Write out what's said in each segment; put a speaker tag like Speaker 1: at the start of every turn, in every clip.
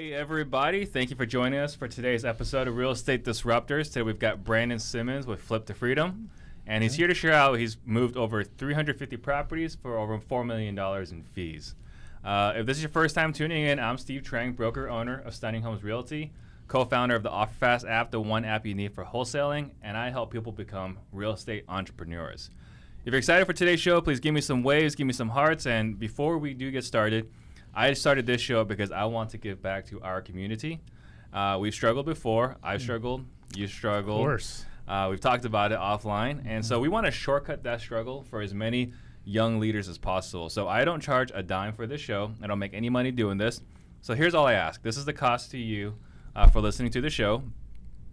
Speaker 1: Hey everybody, thank you for joining us for today's episode of Real Estate Disruptors. Today we've got Brandon Simmons with Flip to Freedom, and he's here to share how he's moved over 350 properties for over $4 million in fees. If this is your first time tuning in, I'm Steve Trang, broker owner of Stunning Homes Realty, co-founder of the OfferFast app, the one app you need for wholesaling, and I help people become real estate entrepreneurs. If you're excited for today's show, please give me some waves, give me some hearts, and before we do get started, I started this show because I want to give back to our community. We've struggled before. I've struggled. You struggled.
Speaker 2: Of course.
Speaker 1: We've talked about it offline. And so we want to shortcut that struggle for as many young leaders as possible. So I don't charge a dime for this show. I don't make any money doing this. So here's all I ask. This is the cost to you for listening to the show.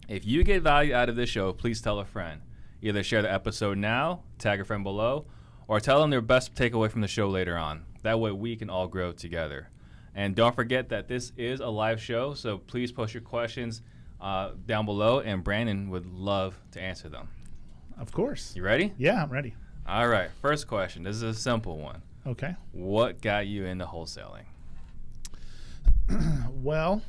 Speaker 1: If you get value out of this show, please tell a friend. Either share the episode now, tag a friend below, or tell them their best takeaway from the show later on. That way we can all grow together. And don't forget that this is a live show, so please post your questions down below, and Brandon would love to answer them.
Speaker 2: Of course.
Speaker 1: You ready?
Speaker 2: Yeah, I'm ready.
Speaker 1: All right, first question. This is a simple one.
Speaker 2: Okay.
Speaker 1: What got you into wholesaling?
Speaker 2: Well,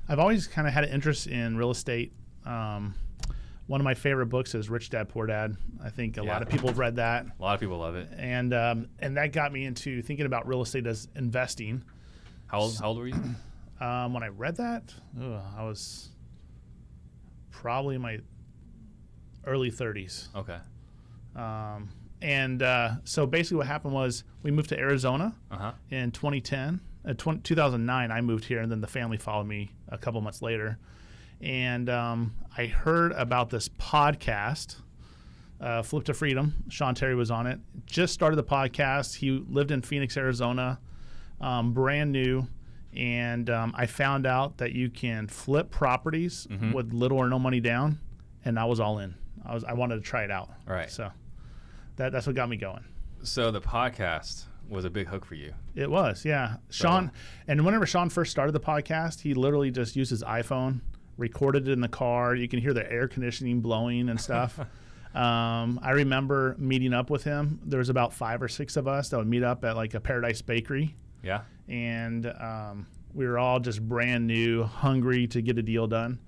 Speaker 2: I've always kind of had an interest in real estate. One of my favorite books is Rich Dad, Poor Dad. I think a lot of people have read that.
Speaker 1: A lot of people love it.
Speaker 2: And that got me into thinking about real estate as investing.
Speaker 1: How old were you?
Speaker 2: When I read that, I was probably in my early 30s.
Speaker 1: Okay.
Speaker 2: So basically what happened was we moved to Arizona in 2010. 2009, I moved here, and then the family followed me a couple months later. And I heard about this podcast, Flip to Freedom. Sean Terry was on it. Just started the podcast. He lived in Phoenix, Arizona, brand new. And I found out that you can flip properties with little or no money down, and I was all in. I wanted to try it out.
Speaker 1: Right.
Speaker 2: So that's what got me going.
Speaker 1: So the podcast was a big hook for you.
Speaker 2: It was, yeah. Sean, and whenever Sean first started the podcast, he literally just used his iPhone, recorded it in the car. You can hear the air conditioning blowing and stuff. I remember meeting up with him. There was about 5 or 6 of us that would meet up at like a Paradise Bakery.
Speaker 1: Yeah.
Speaker 2: And we were all just brand new, hungry to get a deal done.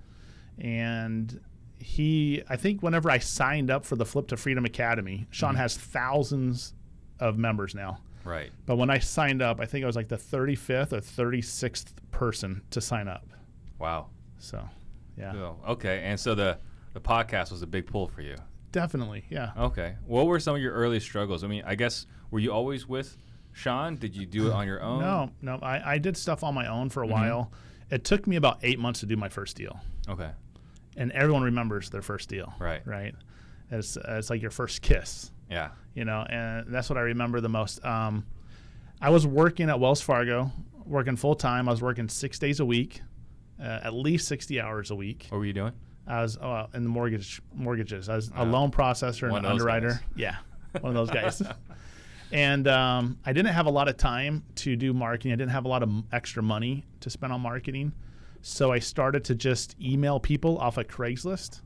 Speaker 2: And I think whenever I signed up for the Flip to Freedom Academy, Sean has thousands of members now.
Speaker 1: Right.
Speaker 2: But when I signed up, I think I was like the 35th or 36th person to sign up.
Speaker 1: Wow.
Speaker 2: So, yeah.
Speaker 1: Oh, okay. And so the podcast was a big pull for you.
Speaker 2: Definitely, yeah.
Speaker 1: Okay. What were some of your early struggles? I mean, I guess, were you always with Sean? Did you do it on your own?
Speaker 2: No. I did stuff on my own for a while. It took me about 8 months to do my first deal. Okay. And everyone remembers their first deal. Right. It's like your first kiss. Yeah. You know, and that's what I remember the most. I was working at Wells Fargo, working full time. I was working 6 days a week, at least 60 hours a week.
Speaker 1: What were you doing?
Speaker 2: I was in the mortgages. I was a loan processor and an underwriter. Guys. Yeah, one of those guys. And I didn't have a lot of time to do marketing. I didn't have a lot of extra money to spend on marketing. So I started to just email people off of Craigslist.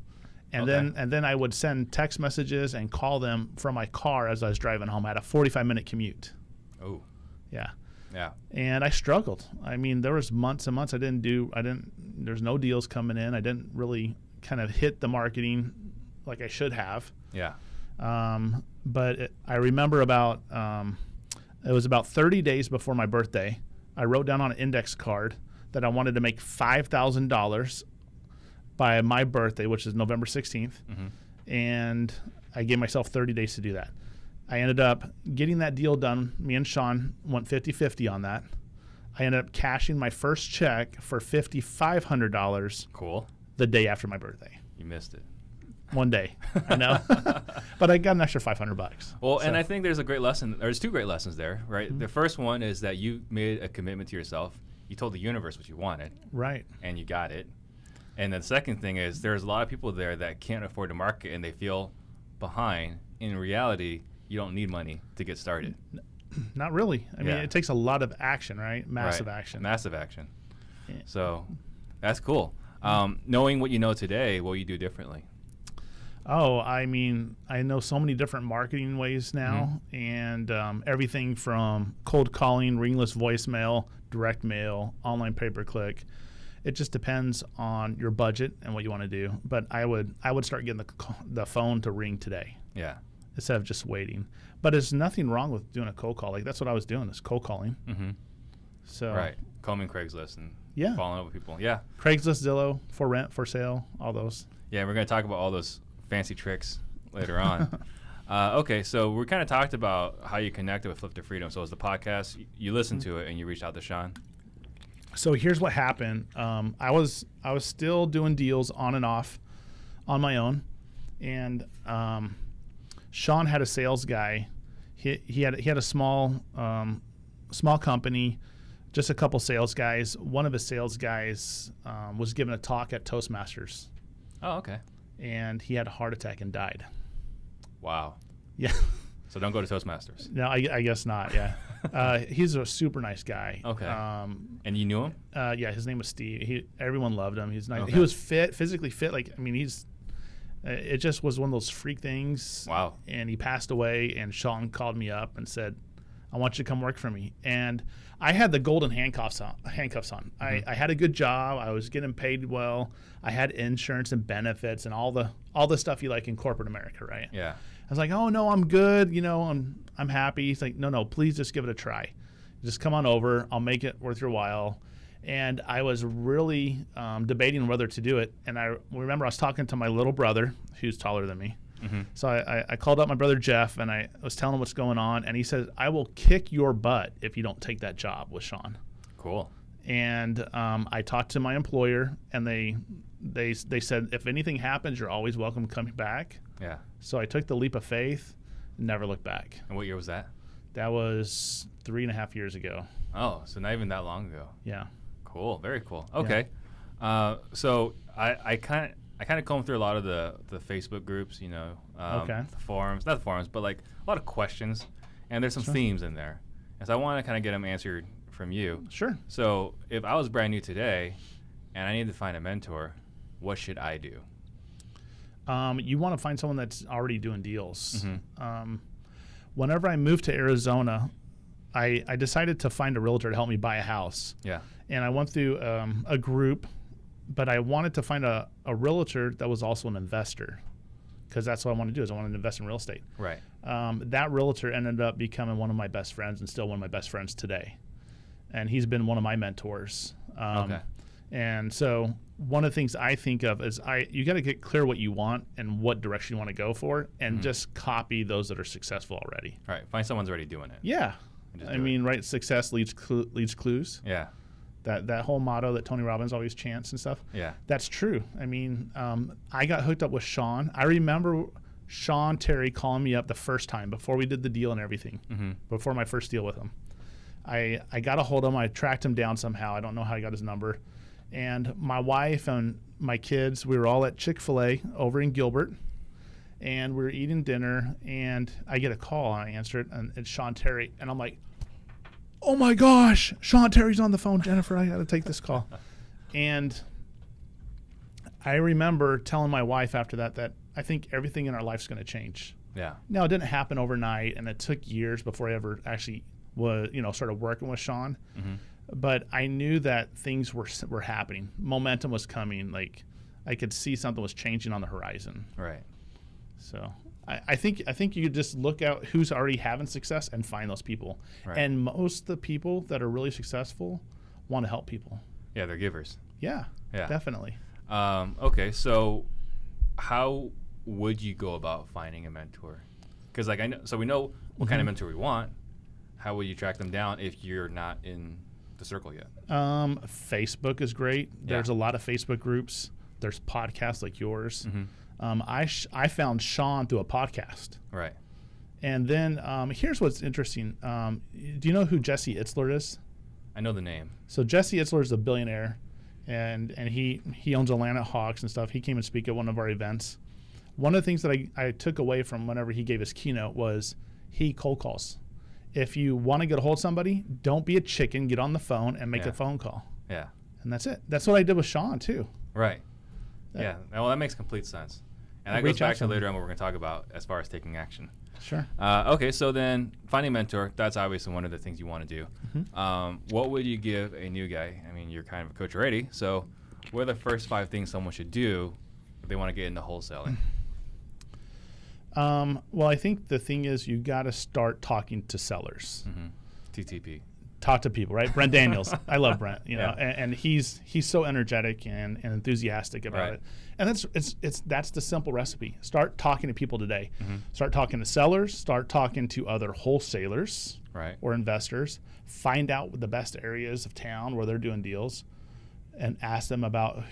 Speaker 2: And then I would send text messages and call them from my car as I was driving home. I had a 45-minute commute. Oh. Yeah. Yeah. And I struggled. I mean, there was months and months there's no deals coming in. I didn't really kind of hit the marketing like I should have. Yeah. But I remember it was about 30 days before my birthday. I wrote down on an index card that I wanted to make $5,000 by my birthday, which is November 16th. And I gave myself 30 days to do that. I ended up getting that deal done. Me and Sean went 50-50 on that. I ended up cashing my first check for $5,500. Cool. The day after my birthday.
Speaker 1: You missed it.
Speaker 2: One day, I know. But I got an extra $500.
Speaker 1: Well, and I think there's a great lesson. There's 2 great lessons there, right? The first one is that you made a commitment to yourself. You told the universe what you wanted. Right. And you got it. And the second thing is there's a lot of people there that can't afford to market and they feel behind. In reality, you don't need money to get started.
Speaker 2: Not really. I mean, it takes a lot of action, right? Massive action.
Speaker 1: Massive action. Yeah. So that's cool. Knowing what you know today, what will you do differently?
Speaker 2: Oh, I mean, I know so many different marketing ways now, and everything from cold calling, ringless voicemail, direct mail, online pay-per-click. It just depends on your budget and what you want to do. But I would start getting the phone to ring today.
Speaker 1: Yeah.
Speaker 2: Instead of just waiting. But there's nothing wrong with doing a cold call. Like, that's what I was doing, is cold calling.
Speaker 1: Mm-hmm.
Speaker 2: So
Speaker 1: right. Combing Craigslist and following up with people. Yeah.
Speaker 2: Craigslist, Zillow, for rent, for sale, all those.
Speaker 1: Yeah, we're going to talk about all those fancy tricks later on. Okay, so we kind of talked about how you connected with Flip to Freedom. So it was the podcast, you listened to it, and you reached out to Sean.
Speaker 2: So here's what happened. I was still doing deals on and off on my own, and Sean had a sales guy. He had a small company, just a couple sales guys. One of his sales guys was giving a talk at Toastmasters.
Speaker 1: Oh, okay.
Speaker 2: And he had a heart attack and died.
Speaker 1: Wow.
Speaker 2: Yeah.
Speaker 1: So don't go to Toastmasters.
Speaker 2: No, I guess not. Yeah. He's a super nice guy.
Speaker 1: Okay. And you knew him?
Speaker 2: Yeah, his name was Steve. Everyone loved him. He's nice.
Speaker 1: Okay.
Speaker 2: He was physically fit. Like, I mean, it just was one of those freak things.
Speaker 1: Wow.
Speaker 2: And he passed away, and Sean called me up and said, I want you to come work for me. And I had the golden handcuffs on. I had a good job. I was getting paid well. I had insurance and benefits and all the stuff you like in corporate America, right?
Speaker 1: Yeah.
Speaker 2: I was like, oh no, I'm good. I'm happy. He's like, no, please just give it a try. Just come on over. I'll make it worth your while. And I was really debating whether to do it. And I remember I was talking to my little brother, who's taller than me. Mm-hmm. So I called up my brother Jeff, and I was telling him what's going on. And he said, I will kick your butt if you don't take that job with Sean.
Speaker 1: Cool.
Speaker 2: And I talked to my employer, and they said, if anything happens, you're always welcome coming back.
Speaker 1: Yeah.
Speaker 2: So I took the leap of faith, never looked back.
Speaker 1: And what year was that?
Speaker 2: That was 3.5 years ago.
Speaker 1: Oh, so not even that long ago.
Speaker 2: Yeah.
Speaker 1: Cool. Very cool. Okay. Yeah. So I kind of comb through a lot of the Facebook groups,
Speaker 2: Okay.
Speaker 1: The forums, not the forums, but like a lot of questions, and there's some themes in there. And so I want to kind of get them answered from you.
Speaker 2: Sure.
Speaker 1: So if I was brand new today and I need to find a mentor, what should I do?
Speaker 2: You want to find someone that's already doing deals.
Speaker 1: Mm-hmm.
Speaker 2: Whenever I moved to Arizona, I decided to find a realtor to help me buy a house.
Speaker 1: Yeah.
Speaker 2: And I went through a group, but I wanted to find a realtor that was also an investor, because that's what I want to do, is I want to invest in real estate.
Speaker 1: Right.
Speaker 2: That realtor ended up becoming one of my best friends, and still one of my best friends today. And he's been one of my mentors.
Speaker 1: Okay.
Speaker 2: And so one of the things I think of is you got to get clear what you want and what direction you want to go for, and just copy those that are successful already.
Speaker 1: Right. Find someone's already doing it.
Speaker 2: Yeah. I mean, right? Success leads clues.
Speaker 1: Yeah.
Speaker 2: That whole motto that Tony Robbins always chants and stuff.
Speaker 1: Yeah.
Speaker 2: That's true. I mean, I got hooked up with Sean. I remember Sean Terry calling me up the first time before we did the deal and everything, before my first deal with him. I got a hold of him. I tracked him down somehow. I don't know how I got his number. And my wife and my kids, we were all at Chick-fil-A over in Gilbert, and we were eating dinner, and I get a call, and I answer it, and it's Sean Terry. And I'm like, oh my gosh, Sean Terry's on the phone. Jennifer, I got to take this call. And I remember telling my wife after that I think everything in our life's going to change.
Speaker 1: Yeah.
Speaker 2: Now, it didn't happen overnight, and it took years before I ever actually started working with Sean. Mm-hmm. But I knew that things were happening. Momentum was coming. Like, I could see something was changing on the horizon.
Speaker 1: Right.
Speaker 2: So I think you could just look out who's already having success and find those people. Right. And most of the people that are really successful want to help people. Yeah,
Speaker 1: they're givers.
Speaker 2: Yeah. Definitely.
Speaker 1: Okay, so how would you go about finding a mentor? Because we know what kind of mentor we want. How will you track them down if you're not in the circle yet?
Speaker 2: Facebook is great. There's a lot of Facebook groups. There's podcasts like yours. Mm-hmm. I found Sean through a podcast. Right. And then here's what's interesting. Do you know who Jesse Itzler is?
Speaker 1: I know the name.
Speaker 2: So Jesse Itzler is a billionaire, and he owns Atlanta Hawks and stuff. He came and speak at one of our events. One of the things that I took away from whenever he gave his keynote was he cold calls. If you want to get a hold of somebody, don't be a chicken. Get on the phone and make a phone call. Yeah. And that's it. That's what I did with Sean, too.
Speaker 1: Right. Yeah. Well, that makes complete sense. And that goes back to later on what we're going to talk about as far as taking action.
Speaker 2: Sure.
Speaker 1: Okay, so then finding a mentor, that's obviously one of the things you want to do.
Speaker 2: Mm-hmm.
Speaker 1: What would you give a new guy? I mean, you're kind of a coach already, so what are the first 5 things someone should do if they want to get into wholesaling?
Speaker 2: Well, I think the thing is you got to start talking to sellers.
Speaker 1: TTP.
Speaker 2: Talk to people, right? Brent Daniels. I love Brent, know, and he's so energetic and enthusiastic about it. And that's the simple recipe. Start talking to people today. Start talking to sellers. Start talking to other wholesalers or investors. Find out the best areas of town where they're doing deals, and ask them about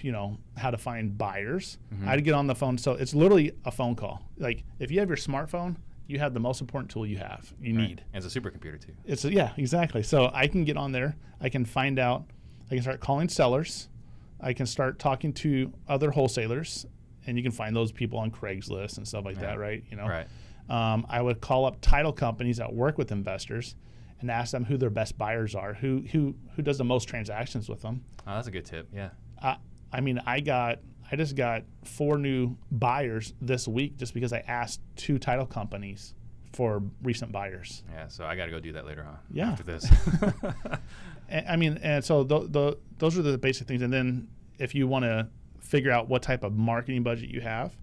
Speaker 2: how to find buyers. I'd get on the phone. So it's literally a phone call. Like if you have your smartphone, you have the most important tool you need.
Speaker 1: And it's a supercomputer too.
Speaker 2: Exactly. So I can get on there. I can find out. I can start calling sellers. I can start talking to other wholesalers, and you can find those people on Craigslist and stuff like that, right? I would call up title companies that work with investors and ask them who their best buyers are, who does the most transactions with them.
Speaker 1: Oh, that's a good tip. Yeah.
Speaker 2: I just got 4 new buyers this week just because I asked 2 title companies for recent buyers.
Speaker 1: Yeah, so I got to go do that later on.
Speaker 2: Yeah.
Speaker 1: After this.
Speaker 2: And so those are the basic things. And then if you want to figure out what type of marketing budget you have,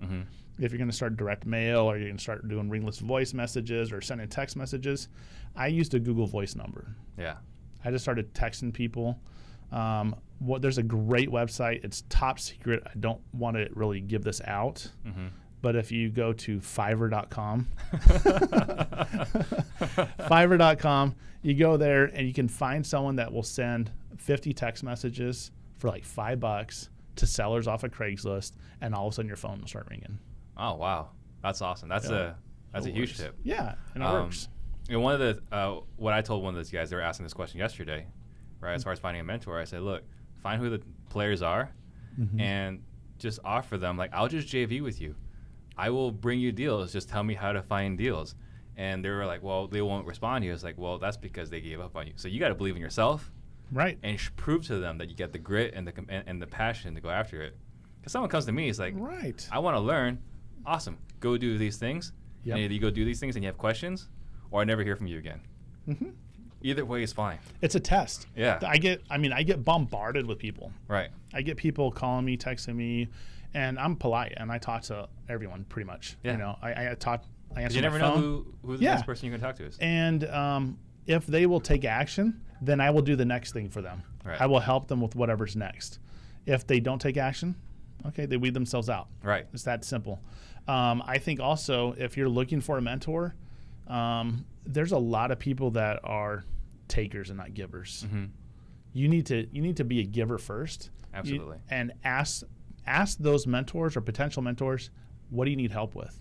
Speaker 2: if you're going to start direct mail or you're going to start doing ringless voice messages or sending text messages, I used a Google Voice number.
Speaker 1: Yeah.
Speaker 2: I just started texting people. There's a great website. It's top secret. I don't want to really give this out. But if you go to Fiverr.com, Fiverr.com, you go there and you can find someone that will send 50 text messages for like $5 to sellers off of Craigslist, and all of a sudden your phone will start ringing.
Speaker 1: Oh wow, that's awesome. That's a huge tip.
Speaker 2: Yeah, and it works.
Speaker 1: And one of the what I told one of those guys, they were asking this question yesterday, right? As far as finding a mentor, I said, look, find who the players are, and just offer them like, I'll just JV with you. I will bring you deals. Just tell me how to find deals. And they were like, well, they won't respond to you. It's like, well, that's because they gave up on you. So you got to believe in yourself,
Speaker 2: right?
Speaker 1: And prove to them that you get the grit and the passion to go after it. Because someone comes to me, it's like,
Speaker 2: right, I
Speaker 1: want to learn. Awesome, go do these things. And either you go do these things and you have questions, or I never hear from you again. Either way is fine.
Speaker 2: It's a test.
Speaker 1: Yeah.
Speaker 2: I get bombarded with people.
Speaker 1: Right.
Speaker 2: I get people calling me, texting me, and I'm polite and I talk to everyone pretty much.
Speaker 1: Yeah.
Speaker 2: I answer my phone.
Speaker 1: You never know who the next person you're going to talk to is.
Speaker 2: And if they will take action, then I will do the next thing for them.
Speaker 1: Right.
Speaker 2: I will help them with whatever's next. If they don't take action, okay, they weed themselves out.
Speaker 1: Right.
Speaker 2: It's that simple. I think also if you're looking for a mentor, there's a lot of people that are takers and not givers. You need to be a giver first.
Speaker 1: Absolutely.
Speaker 2: And ask those mentors or potential mentors, what do you need help with?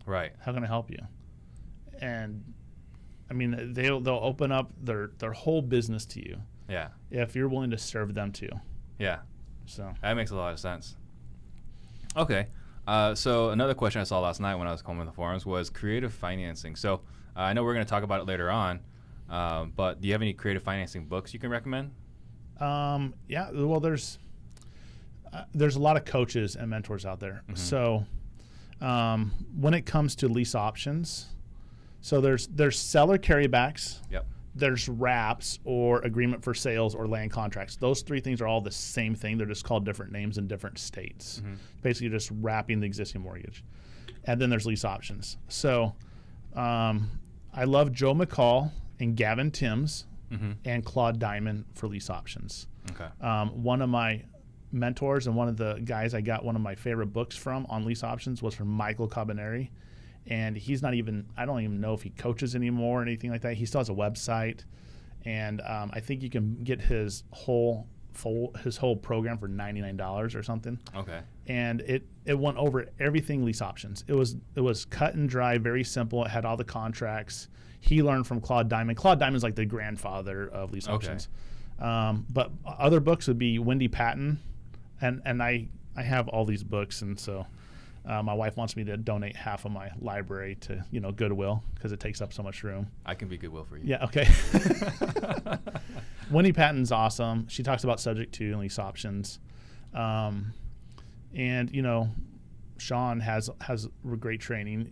Speaker 1: Right.
Speaker 2: How can I help you? And I mean, they'll open up their whole business to you.
Speaker 1: Yeah.
Speaker 2: If you're willing to serve them too.
Speaker 1: Yeah.
Speaker 2: So
Speaker 1: that makes a lot of sense. Okay. So another question I saw last night when I was combing the forums was creative financing. So I know we're going to talk about it later on, but do you have any creative financing books you can recommend?
Speaker 2: Yeah. Well, there's a lot of coaches and mentors out there. So when it comes to lease options, so there's seller carrybacks.
Speaker 1: Yep.
Speaker 2: There's wraps or agreement for sales or land contracts. Those 3 things are all the same thing. They're just called different names in different states. Basically just wrapping the existing mortgage. And then there's lease options. So I love Joe McCall and Gavin Timms and Claude Diamond for lease options.
Speaker 1: Okay.
Speaker 2: One of my mentors and one of the guys I got one of my favorite books from on lease options was from Michael Cabineri. And he's not even, I don't even know if he coaches anymore or anything like that. He still has a website. And I think you can get his whole program for $99 or something.
Speaker 1: Okay.
Speaker 2: And it went over everything lease options. It was cut and dry, very simple. It had all the contracts. He learned from Claude Diamond. Claude Diamond's like the grandfather of lease options. But other books would be Wendy Patton. And I have all these books, and so my wife wants me to donate half of my library to Goodwill because it takes up so much room.
Speaker 1: I can be Goodwill for you.
Speaker 2: Yeah, okay. Wendy Patton's awesome. She talks about subject to and lease options, and Sean has great training.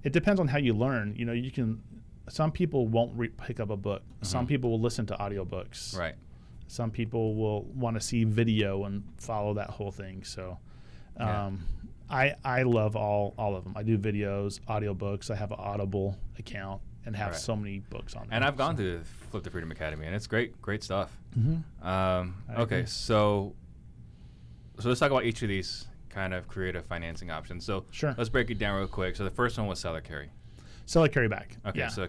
Speaker 2: It depends on how you learn. Some people won't pick up a book. Some people will listen to audiobooks.
Speaker 1: Right.
Speaker 2: Some people will want to see video and follow that whole thing. So I love all of them. I do videos, audiobooks. I have an Audible account and have so many books on there.
Speaker 1: And I've gone to Flip the Freedom Academy, and it's great stuff.
Speaker 2: Mm-hmm.
Speaker 1: Okay, so let's talk about each of these kind of creative financing options. So let's break it down real quick. So the first one was seller carry.
Speaker 2: Seller carryback.
Speaker 1: Okay, so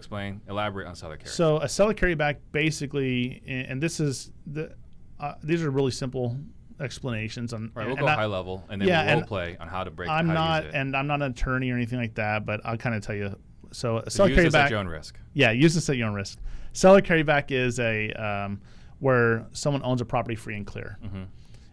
Speaker 1: elaborate on seller carry.
Speaker 2: So a seller carryback basically, and these are really simple explanations on.
Speaker 1: Right, we'll go high level, and then we'll role play on how to break. I'm not an
Speaker 2: attorney or anything like that, but I'll kind of tell you. So a
Speaker 1: seller
Speaker 2: carryback. Use
Speaker 1: this at your own risk.
Speaker 2: Yeah, use this at your own risk. Seller carryback is where someone owns a property free and clear.
Speaker 1: Mm-hmm.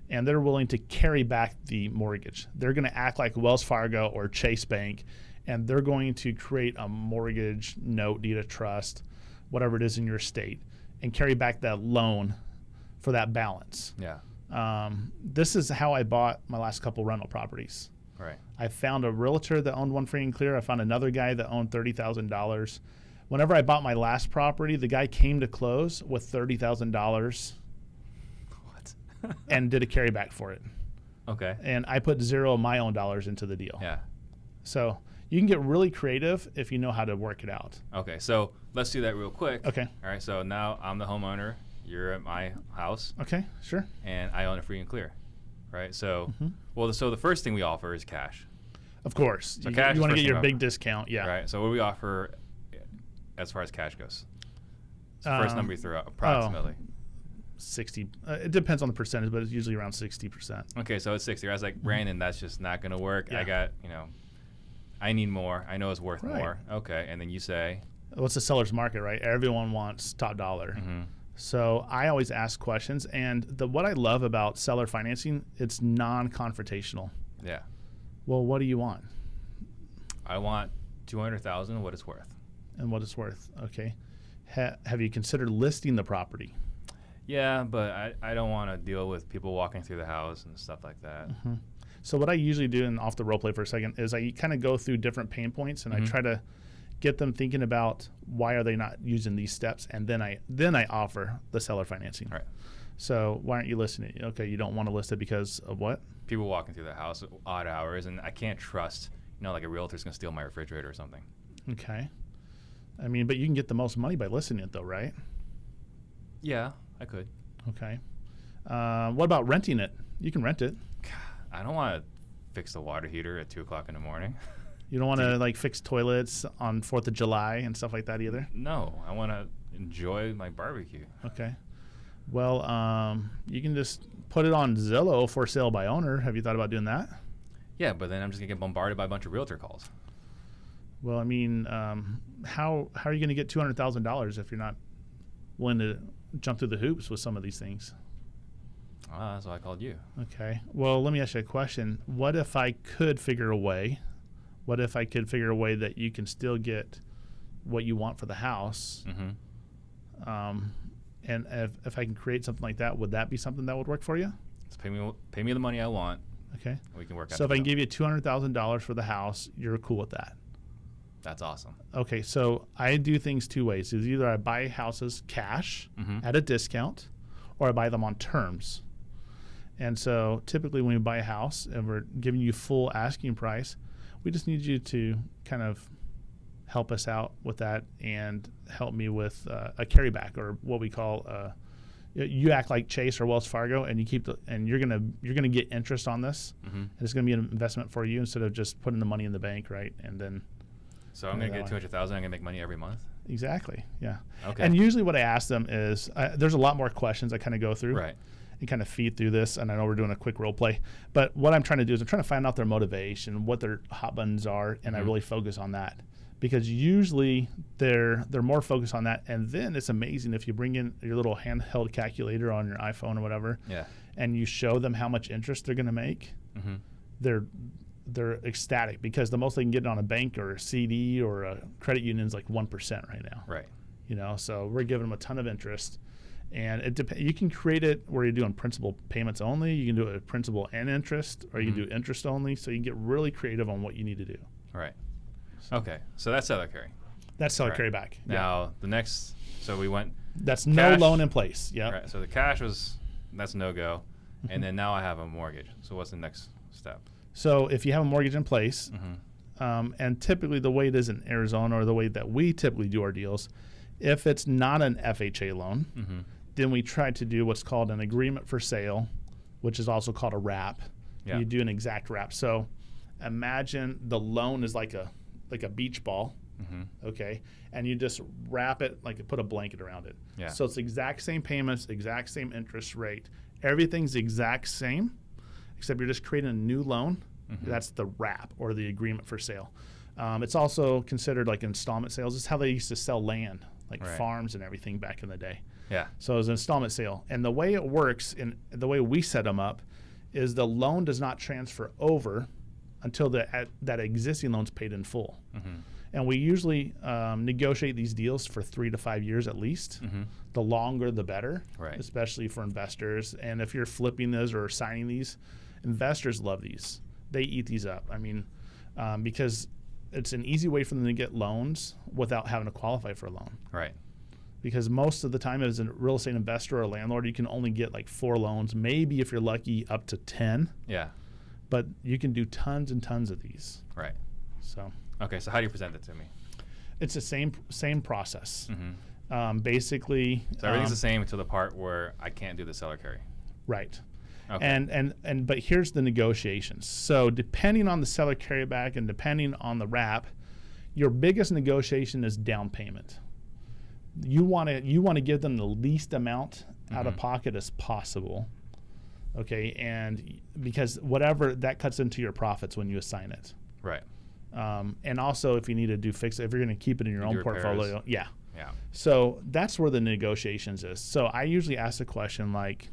Speaker 2: And they're willing to carry back the mortgage. They're going to act like Wells Fargo or Chase Bank, and they're going to create a mortgage note, deed of trust, whatever it is in your state, and carry back that loan for that balance.
Speaker 1: Yeah.
Speaker 2: This is how I bought my last couple rental properties.
Speaker 1: Right.
Speaker 2: I found a realtor that owned one free and clear. I found another guy that owned $30,000. Whenever I bought my last property, the guy came to close with $30,000. And did a carryback for it.
Speaker 1: Okay.
Speaker 2: And I put zero of my own dollars into the deal.
Speaker 1: Yeah.
Speaker 2: So you can get really creative if you know how to work it out.
Speaker 1: Okay. So let's do that real quick.
Speaker 2: Okay.
Speaker 1: All right. So now I'm the homeowner. You're at my house.
Speaker 2: Okay. Sure.
Speaker 1: And I own it free and clear. Right. So, so the first thing we offer is cash.
Speaker 2: Of course.
Speaker 1: So
Speaker 2: you want to get your big discount. Yeah.
Speaker 1: Right. So what do we offer as far as cash goes? So first number you throw out, approximately.
Speaker 2: 60. It depends on the percentage, but it's usually around 60%.
Speaker 1: Okay, so it's 60. I was like, Brandon, that's just not going to work. Yeah. I need more. I know it's worth more. Okay, and then you say,
Speaker 2: what's the seller's market, right? Everyone wants top dollar.
Speaker 1: Mm-hmm.
Speaker 2: So I always ask questions, and what I love about seller financing, it's non-confrontational.
Speaker 1: Yeah.
Speaker 2: Well, what do you want?
Speaker 1: I want $200,000. What it's worth.
Speaker 2: And what it's worth. Okay. Have you considered listing the property?
Speaker 1: Yeah, but I don't want to deal with people walking through the house and stuff like that.
Speaker 2: Mm-hmm. So what I usually do, and off the role play for a second, is I kind of go through different pain points, and I try to get them thinking about why are they not using these steps, and then I offer the seller financing.
Speaker 1: Right.
Speaker 2: So why aren't you listing it? Okay, you don't want to list it because of what?
Speaker 1: People walking through the house at odd hours, and I can't trust, like a realtor's going to steal my refrigerator or something.
Speaker 2: Okay. I mean, but you can get the most money by listing it, though, right?
Speaker 1: Yeah. I could.
Speaker 2: Okay. What about renting it? You can rent it.
Speaker 1: I don't want to fix the water heater at 2 o'clock in the morning.
Speaker 2: You don't want to fix toilets on 4th of July and stuff like that either?
Speaker 1: No. I want to enjoy my barbecue.
Speaker 2: Okay. Well, you can just put it on Zillow for sale by owner. Have you thought about doing that?
Speaker 1: Yeah, but then I'm just going to get bombarded by a bunch of realtor calls.
Speaker 2: Well, I mean, how are you going to get $200,000 if you're not willing to jump through the hoops with some of these things?
Speaker 1: That's why I called you.
Speaker 2: Okay. Well, let me ask you a question. What if I could figure a way that you can still get what you want for the house?
Speaker 1: Mm-hmm.
Speaker 2: And if I can create something like that, would that be something that would work for you?
Speaker 1: Just pay me the money I want.
Speaker 2: Okay.
Speaker 1: We can work out.
Speaker 2: So if I can give you $200,000 for the house, you're cool with that?
Speaker 1: That's awesome.
Speaker 2: Okay, so I do things two ways. It's either I buy houses cash at a discount, or I buy them on terms. And so typically when we buy a house and we're giving you full asking price, we just need you to kind of help us out with that and help me with a carryback, or what we call you act like Chase or Wells Fargo, and you're gonna get interest on this, and it's gonna be an investment for you instead of just putting the money in the bank, right? And then.
Speaker 1: So I'm going to get $200,000. I'm going to make money every month?
Speaker 2: Exactly, yeah.
Speaker 1: Okay.
Speaker 2: And usually what I ask them is, there's a lot more questions I kind of go through.
Speaker 1: Right.
Speaker 2: And kind of feed through this. And I know we're doing a quick role play. But what I'm trying to do is I'm trying to find out their motivation, what their hot buttons are, and I really focus on that. Because usually they're more focused on that. And then it's amazing if you bring in your little handheld calculator on your iPhone or whatever, and you show them how much interest they're going to make, they're ecstatic, because the most they can get on a bank or a CD or a credit union is like 1% right now.
Speaker 1: Right.
Speaker 2: So we're giving them a ton of interest, And you can create it where you're doing principal payments only. You can do it principal and interest, or you can do interest only. So you can get really creative on what you need to do.
Speaker 1: Right. Okay. So that's seller carry.
Speaker 2: That's seller carryback.
Speaker 1: Now the next, so we went.
Speaker 2: That's
Speaker 1: cash,
Speaker 2: no loan in place. Yeah.
Speaker 1: Right. So the cash that's no go, and then now I have a mortgage. So what's the next step?
Speaker 2: So if you have a mortgage in place, and typically the way it is in Arizona, or the way that we typically do our deals, if it's not an FHA loan, then we try to do what's called an agreement for sale, which is also called a wrap. Yeah. You do an exact wrap. So imagine the loan is like a beach ball, okay, and you just wrap it, like put a blanket around it. Yeah. So it's exact same payments, exact same interest rate, everything's the exact same, except you're just creating a new loan. That's the wrap, or the agreement for sale. It's also considered like installment sales. It's how they used to sell land, like farms and everything back in the day. Yeah. So it was an installment sale. And the way it works, and the way we set them up, is the loan does not transfer over until that existing loan's paid in full. And we usually negotiate these deals for 3 to 5 years at least. The longer, the better, especially for investors. And if you're flipping those or signing these, investors love these. They eat these up. I mean, because it's an easy way for them to get loans without having to qualify for a loan. Right. Because most of the time as a real estate investor or a landlord, you can only get like 4 loans, maybe if you're lucky up to 10. Yeah. But you can do tons and tons of these. Right. So.
Speaker 1: Okay, so how do you present it to me?
Speaker 2: It's the same process. Basically.
Speaker 1: So everything's the same until the part where I can't do the seller carry.
Speaker 2: Right. Okay. But here's the negotiations. So depending on the seller carryback and depending on the wrap, your biggest negotiation is down payment. You want to give them the least amount out of pocket as possible. Okay, and because whatever that cuts into your profits when you assign it. Right. And also if you need to do if you're going to keep it in your own portfolio. Yeah. Yeah. So that's where the negotiations is. So I usually ask the question like,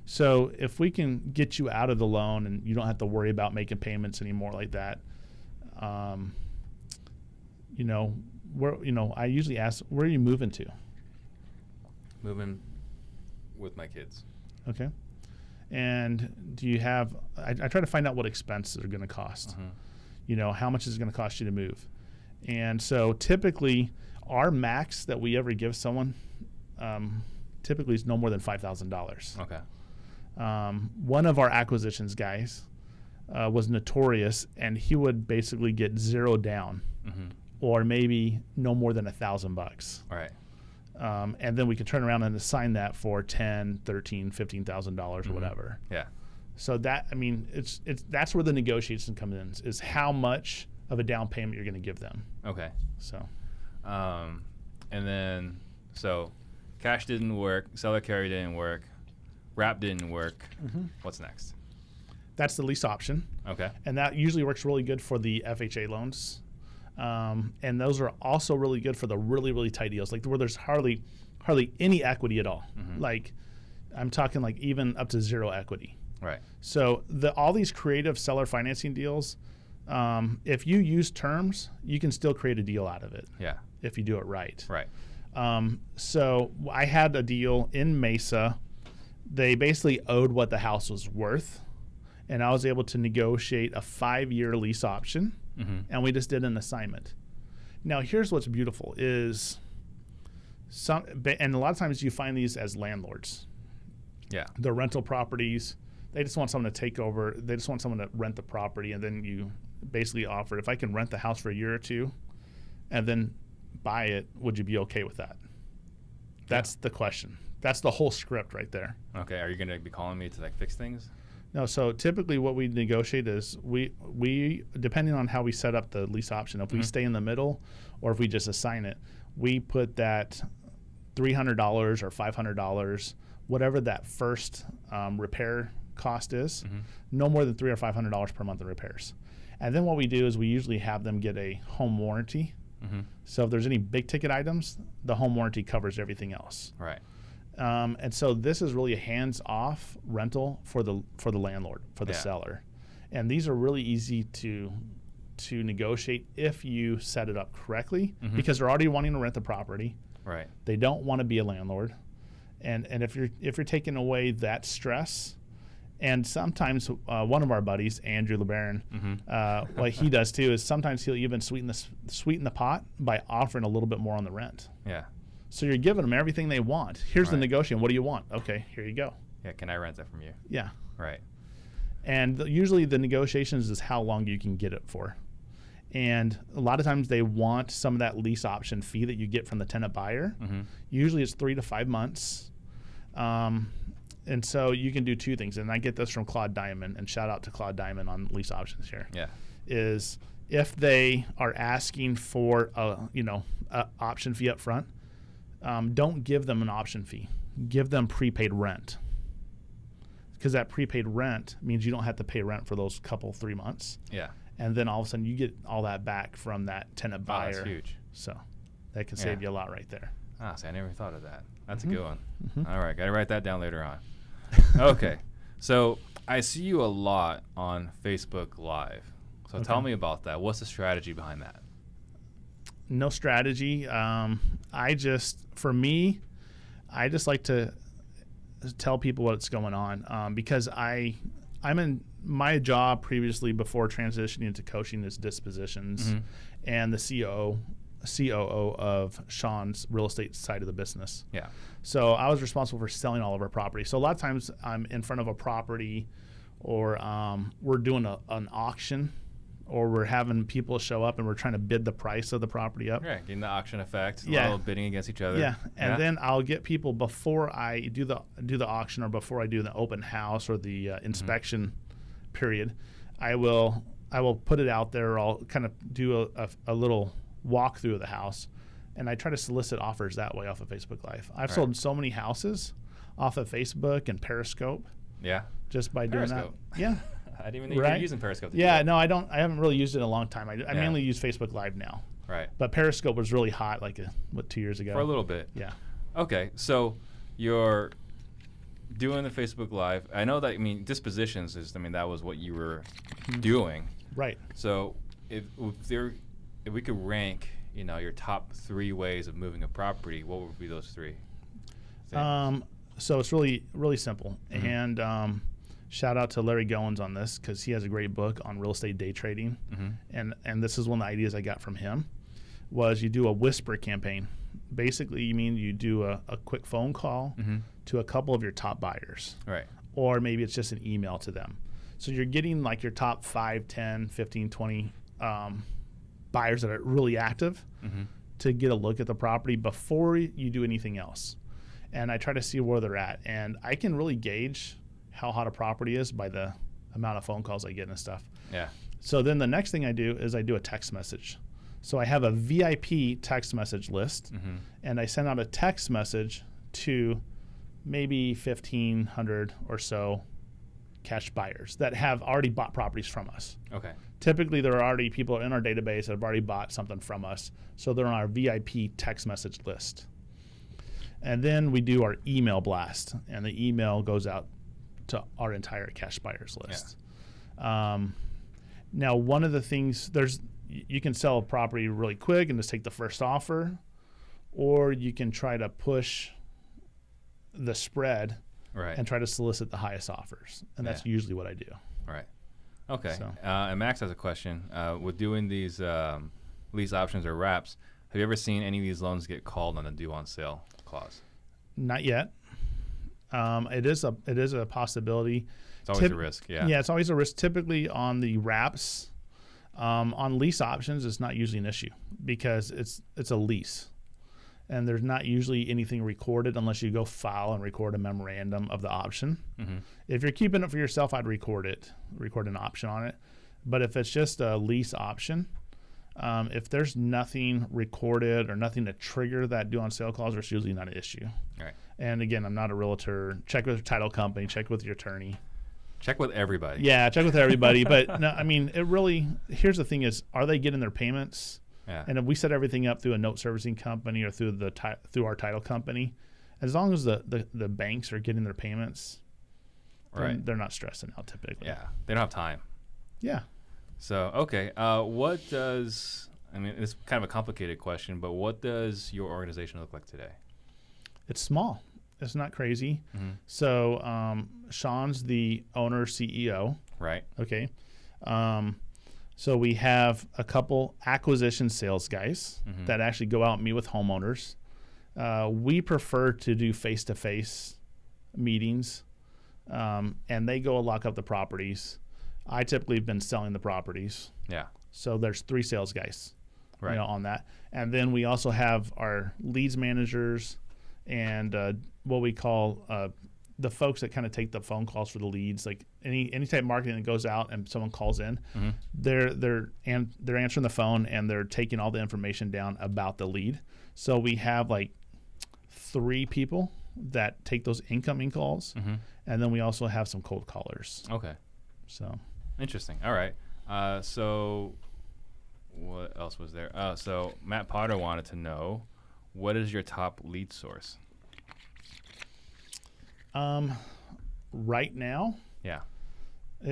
Speaker 2: so if we can get you out of the loan and you don't have to worry about making payments anymore like that, I usually ask, where are you moving to?
Speaker 1: Moving with my kids.
Speaker 2: Okay. And do you have, I try to find out what expenses are going to cost. How much is it going to cost you to move? And so typically our max that we ever give someone typically is no more than $5,000. Okay. One of our acquisitions guys was notorious, and he would basically get 0 down, or maybe no more than $1,000. All right. And then we could turn around and assign that for $10,000, $13,000, $15,000 or whatever. Yeah. So that's where the negotiation comes in, is how much of a down payment you're going to give them. Okay. So.
Speaker 1: And then cash didn't work, seller carry didn't work. Wrap didn't work. What's next?
Speaker 2: That's the lease option. Okay. And that usually works really good for the FHA loans. And those are also really good for the really, really tight deals, like where there's hardly any equity at all. Like I'm talking like even up to 0 equity. Right. So all these creative seller financing deals, if you use terms, you can still create a deal out of it. Yeah. If you do it right. Right. So I had a deal in Mesa. They basically owed what the house was worth, and I was able to negotiate a 5-year lease option, and we just did an assignment. Now, here's what's beautiful is and a lot of times you find these as landlords. Yeah. The rental properties, they just want someone to take over. They just want someone to rent the property, and then you basically offer, if I can rent the house for a year or two and then buy it, would you be okay with that? That's the question. That's the whole script right there.
Speaker 1: Okay. Are you going to be calling me to fix things?
Speaker 2: No. So typically what we negotiate is we depending on how we set up the lease option, if we stay in the middle or if we just assign it, we put that $300 or $500, whatever that first repair cost is, no more than $300 or $500 per month in repairs. And then what we do is we usually have them get a home warranty. So if there's any big ticket items, the home warranty covers everything else. Right. And so this is really a hands-off rental for the landlord, for the seller. And these are really easy to negotiate if you set it up correctly, because they're already wanting to rent the property. Right. They don't want to be a landlord. And if you're taking away that stress, and sometimes one of our buddies, Andrew LeBaron, what he does too is sometimes he'll even sweeten the pot by offering a little bit more on the rent.
Speaker 1: Yeah.
Speaker 2: So you're giving them everything they want. Here's the negotiation. What do you want? Okay, here you go.
Speaker 1: Yeah, can I rent that from you?
Speaker 2: Yeah.
Speaker 1: Right.
Speaker 2: And usually the negotiations is how long you can get it for. And a lot of times they want some of that lease option fee that you get from the tenant buyer. Usually it's 3 to 5 months. And so you can do two things. And I get this from Claude Diamond, and shout out to Claude Diamond on lease options here.
Speaker 1: Yeah.
Speaker 2: Is if they are asking for a option fee up front, don't give them an option fee. Give them prepaid rent. Because that prepaid rent means you don't have to pay rent for those 3 months.
Speaker 1: Yeah.
Speaker 2: And then all of a sudden you get all that back from that tenant buyer.
Speaker 1: That's huge.
Speaker 2: So that can save you a lot right there.
Speaker 1: See, I never thought of that. That's a good one. All right, got to write that down later on. Okay. So I see you a lot on Facebook Live. So tell me about that. What's the strategy behind that?
Speaker 2: No strategy. I just like to tell people what's going on because I'm in my job previously before transitioning into coaching is dispositions and the COO of Sean's real estate side of the business.
Speaker 1: Yeah.
Speaker 2: So I was responsible for selling all of our property. So a lot of times I'm in front of a property or we're doing an auction or we're having people show up and we're trying to bid the price of the property up.
Speaker 1: Yeah, getting the auction effect, a little bidding against each other.
Speaker 2: Yeah, and then I'll get people before I do the auction or before I do the open house or the inspection period. I will put it out there. Or I'll kind of do a little walkthrough of the house, and I try to solicit offers that way off of Facebook Live. I've sold so many houses off of Facebook and Periscope.
Speaker 1: Yeah.
Speaker 2: Just by
Speaker 1: Periscope.
Speaker 2: doing that. Yeah.
Speaker 1: I didn't even know you were using Periscope.
Speaker 2: No, I don't. I haven't really used it in a long time. I mainly use Facebook Live now.
Speaker 1: Right.
Speaker 2: But Periscope was really hot 2 years ago?
Speaker 1: For a little bit.
Speaker 2: Yeah.
Speaker 1: Okay, so you're doing the Facebook Live. I know that, dispositions that was what you were doing.
Speaker 2: Right.
Speaker 1: So if we could rank, your top 3 ways of moving a property, what would be those 3 things?
Speaker 2: So it's really, really simple. And shout out to Larry Goins on this because he has a great book on real estate day trading. And this is one of the ideas I got from him was you do a whisper campaign. Basically, you do a quick phone call to a couple of your top buyers.
Speaker 1: Right.
Speaker 2: Or maybe it's just an email to them. So you're getting your top 5, 10, 15, 20 buyers that are really active to get a look at the property before you do anything else. And I try to see where they're at. And I can really gauge how hot a property is by the amount of phone calls I get and stuff.
Speaker 1: Yeah.
Speaker 2: So then the next thing I do is I do a text message. So I have a VIP text message list, and I send out a text message to maybe 1,500 or so cash buyers that have already bought properties from us.
Speaker 1: Okay.
Speaker 2: Typically, there are already people in our database that have already bought something from us, so they're on our VIP text message list. And then we do our email blast, and the email goes out to our entire cash buyers list. Yeah. Now, one of the things, you can sell a property really quick and just take the first offer, or you can try to push the spread and try to solicit the highest offers. And that's usually what I do.
Speaker 1: Right. Okay.
Speaker 2: So.
Speaker 1: And Max has a question. With doing these lease options or wraps, have you ever seen any of these loans get called on the due on sale clause?
Speaker 2: Not yet. It is a possibility.
Speaker 1: It's always a risk, yeah.
Speaker 2: Yeah, it's always a risk. Typically on the wraps, on lease options, it's not usually an issue because it's a lease. And there's not usually anything recorded unless you go file and record a memorandum of the option. If you're keeping it for yourself, I'd record an option on it. But if it's just a lease option, if there's nothing recorded or nothing to trigger that due on sale clause, it's usually not an issue.
Speaker 1: Right.
Speaker 2: And again, I'm not a realtor. Check with your title company. Check with your attorney.
Speaker 1: Check with everybody.
Speaker 2: Yeah, check with everybody. But no, it really. Here's the thing: are they getting their payments?
Speaker 1: Yeah.
Speaker 2: And if we set everything up through a note servicing company or through our title company, as long as the banks are getting their payments, they're not stressing out typically.
Speaker 1: Yeah, they don't have time.
Speaker 2: Yeah.
Speaker 1: So, okay, what does, it's kind of a complicated question, but what does your organization look like today?
Speaker 2: It's small. It's not crazy.
Speaker 1: Mm-hmm.
Speaker 2: So Sean's the owner CEO.
Speaker 1: Right.
Speaker 2: Okay. So we have a couple acquisition sales guys that actually go out and meet with homeowners. We prefer to do face-to-face meetings, and they go lock up the properties. I typically have been selling the properties.
Speaker 1: Yeah.
Speaker 2: So there's 3 sales guys,
Speaker 1: right,
Speaker 2: on that. And then we also have our leads managers and what we call the folks that kind of take the phone calls for the leads, like any type of marketing that goes out and someone calls in, they're answering the phone and they're taking all the information down about the lead. So we have like 3 people that take those incoming calls, and then we also have some cold callers.
Speaker 1: Okay.
Speaker 2: So
Speaker 1: interesting. All right. So what else was there? So Matt Potter wanted to know, what is your top lead source?
Speaker 2: Right now,
Speaker 1: yeah,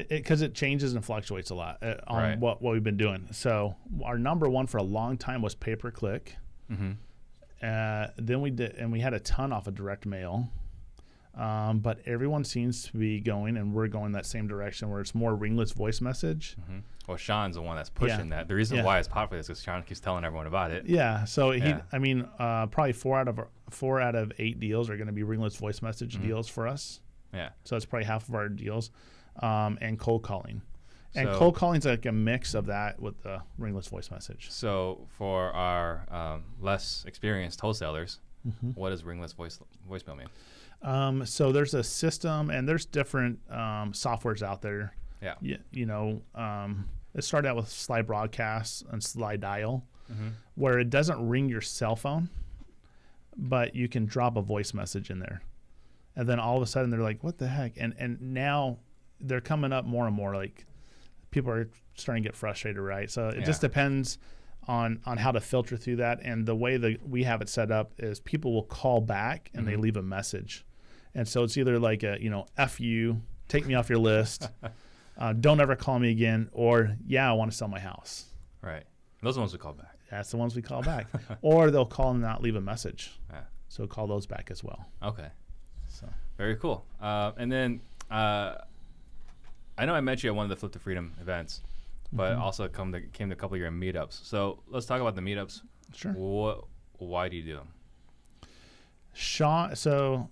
Speaker 2: because it changes and fluctuates a lot on
Speaker 1: right.
Speaker 2: what we've been doing. So our number one for a long time was pay-per-click. Then we did, and we had a ton off of direct mail. But everyone seems to be going, and we're going that same direction where it's more ringless voice message.
Speaker 1: Well, Sean's the one that's pushing that. The reason why it's popular is because Sean keeps telling everyone about it.
Speaker 2: Yeah. So probably 4 out of 8 deals are going to be ringless voice message deals for us.
Speaker 1: Yeah.
Speaker 2: So it's probably half of our deals, and cold calling. And cold calling is like a mix of that with the ringless voice message.
Speaker 1: So for our less experienced wholesalers, what does ringless voicemail mean?
Speaker 2: So there's a system, and there's different softwares out there.
Speaker 1: Yeah.
Speaker 2: It started out with slide broadcasts and slide dial, where it doesn't ring your cell phone, but you can drop a voice message in there. And then all of a sudden they're like, what the heck? And now they're coming up more and more, like people are starting to get frustrated, right? So it just depends on how to filter through that. And the way that we have it set up is people will call back and they leave a message. And so it's either like F you, take me off your list, don't ever call me again, or I want to sell my house.
Speaker 1: Right. Those are the ones we call back. That's
Speaker 2: the ones we call back. Or they'll call and not leave a message.
Speaker 1: Yeah.
Speaker 2: So call those back as well.
Speaker 1: Okay.
Speaker 2: So
Speaker 1: very cool. And then I know I met you at one of the Flip to Freedom events, but also came to a couple of your meetups. So let's talk about the meetups.
Speaker 2: Sure.
Speaker 1: Why do you do them?
Speaker 2: Sean, so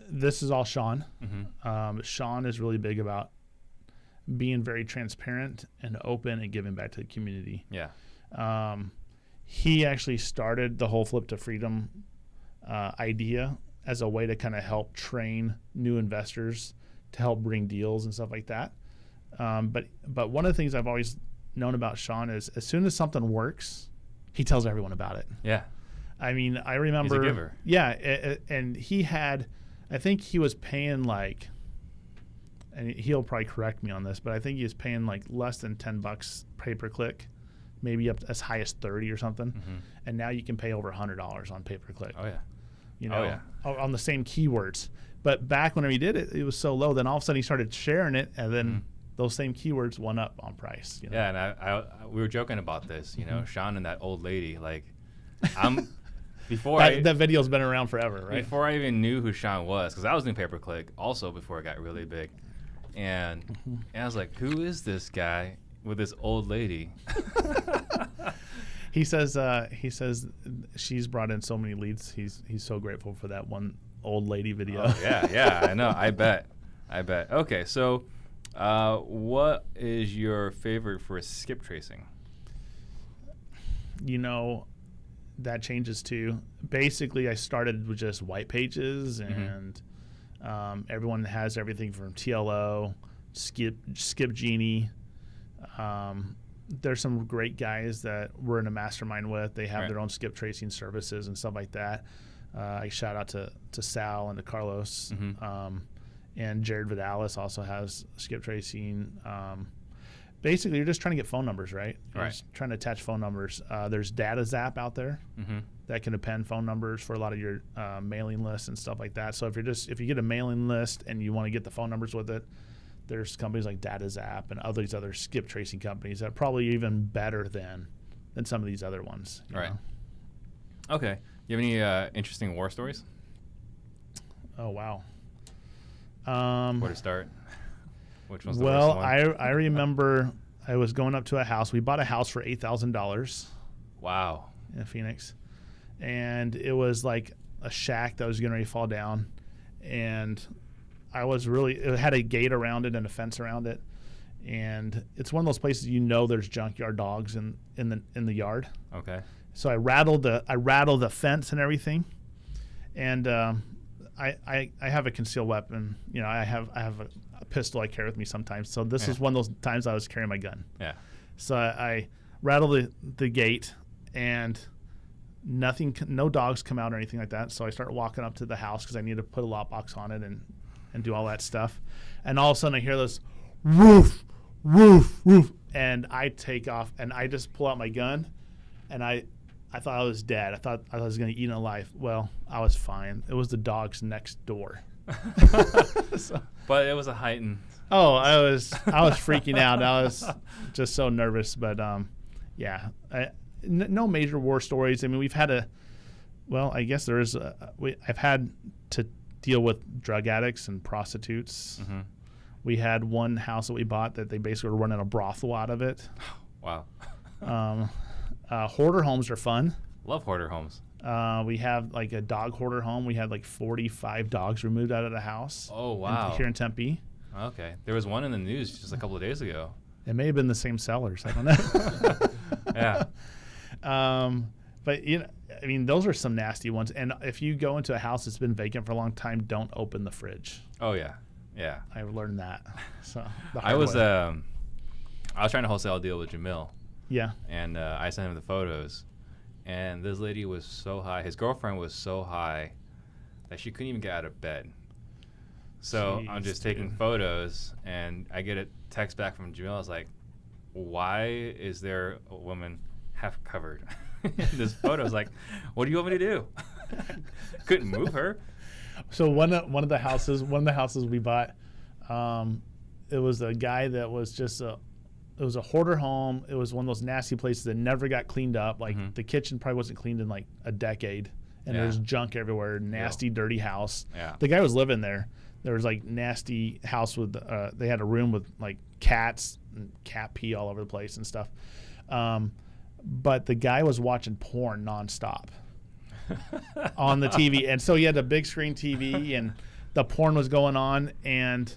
Speaker 2: this is all Sean. Sean is really big about being very transparent and open and giving back to the community.
Speaker 1: Yeah.
Speaker 2: He actually started the whole Flip to Freedom idea as a way to kind of help train new investors to help bring deals and stuff like that. But one of the things I've always known about Sean is as soon as something works, he tells everyone about it.
Speaker 1: Yeah.
Speaker 2: I mean, I remember.
Speaker 1: He's a giver.
Speaker 2: Yeah. And he had, I think he was paying like, and he'll probably correct me on this, but I think he was paying like less than $10 pay-per-click, maybe up as high as 30 or something. And now you can pay over $100 on pay-per-click.
Speaker 1: Oh, yeah.
Speaker 2: On the same keywords. But back whenever he did it, it was so low. Then all of a sudden he started sharing it, and then those same keywords went up on price.
Speaker 1: Yeah, and I we were joking about this. Sean and that old lady. Like,
Speaker 2: that video's been around forever, right?
Speaker 1: Before I even knew who Sean was, because I was doing pay-per-click also before it got really big, and I was like, who is this guy with this old lady?
Speaker 2: He says she's brought in so many leads. He's so grateful for that one old lady video.
Speaker 1: Oh, yeah, I know. I bet. Okay, so what is your favorite for skip tracing?
Speaker 2: That changes too. Basically, I started with just white pages, and everyone has everything from TLO, Skip Genie. There's some great guys that we're in a mastermind with. They have their own skip tracing services and stuff like that. I shout out to Sal and to Carlos. And Jared Vidalis also has skip tracing. Basically, you're just trying to get phone numbers, right? You're just trying to attach phone numbers. There's Data Zap out there that can append phone numbers for a lot of your mailing lists and stuff like that. So if you get a mailing list and you want to get the phone numbers with it, there's companies like Data Zap and all these other skip tracing companies that are probably even better than some of these other ones. You know?
Speaker 1: Okay. You have any interesting war stories?
Speaker 2: Oh, wow.
Speaker 1: Where to start? Which one's the
Speaker 2: well,
Speaker 1: worst one?
Speaker 2: I remember I was going up to a house. We bought a house for $8,000
Speaker 1: Wow.
Speaker 2: in Phoenix. And it was like a shack that was getting ready to fall down. And it had a gate around it and a fence around it. And it's one of those places there's junkyard dogs in the yard.
Speaker 1: Okay.
Speaker 2: So I rattled the fence and everything. And I have a concealed weapon. I have a pistol I carry with me sometimes. So this is one of those times I was carrying my gun.
Speaker 1: Yeah.
Speaker 2: So I rattled the gate, and no dogs come out or anything like that. So I start walking up to the house because I need to put a lockbox on it and do all that stuff. And all of a sudden I hear this woof, woof, woof, and I take off and I just pull out my gun, and I thought I was dead. I thought I was going to eat it alive. Well, I was fine. It was the dogs next door.
Speaker 1: But it was a heightened.
Speaker 2: Oh, I was freaking out. I was just so nervous. But yeah, no major war stories. I mean, we've had I guess there is. I've had to deal with drug addicts and prostitutes. Mm-hmm. We had one house that we bought that they basically were running a brothel out of it.
Speaker 1: Wow.
Speaker 2: Hoarder homes are fun.
Speaker 1: Love hoarder homes.
Speaker 2: We have like a dog hoarder home. We had like 45 dogs removed out of the house.
Speaker 1: Oh, wow.
Speaker 2: Here in Tempe.
Speaker 1: Okay. There was one in the news just a couple of days ago.
Speaker 2: It may have been the same sellers. I don't know.
Speaker 1: Yeah.
Speaker 2: But I mean, those are some nasty ones. And if you go into a house that's been vacant for a long time, don't open the fridge.
Speaker 1: Oh yeah. Yeah.
Speaker 2: I've learned that. So
Speaker 1: I was trying to wholesale a deal with Jamil.
Speaker 2: Yeah.
Speaker 1: And I sent him the photos, and this lady was so high. His girlfriend was so high that she couldn't even get out of bed. So I'm just taking photos, and I get a text back from Jamil. I was like, "Why is there a woman half covered in this photo?" I was like, "What do you want me to do?" Couldn't move her.
Speaker 2: So one of the houses we bought, it was a guy that was it was a hoarder home. It was one of those nasty places that never got cleaned up. Like the kitchen probably wasn't cleaned in like a decade, and there's junk everywhere. Nasty, dirty house. Yeah. The guy was living there. There was like nasty house with they had a room with like cats and cat pee all over the place and stuff. But the guy was watching porn nonstop on the TV, and so he had a big screen TV, and the porn was going on. And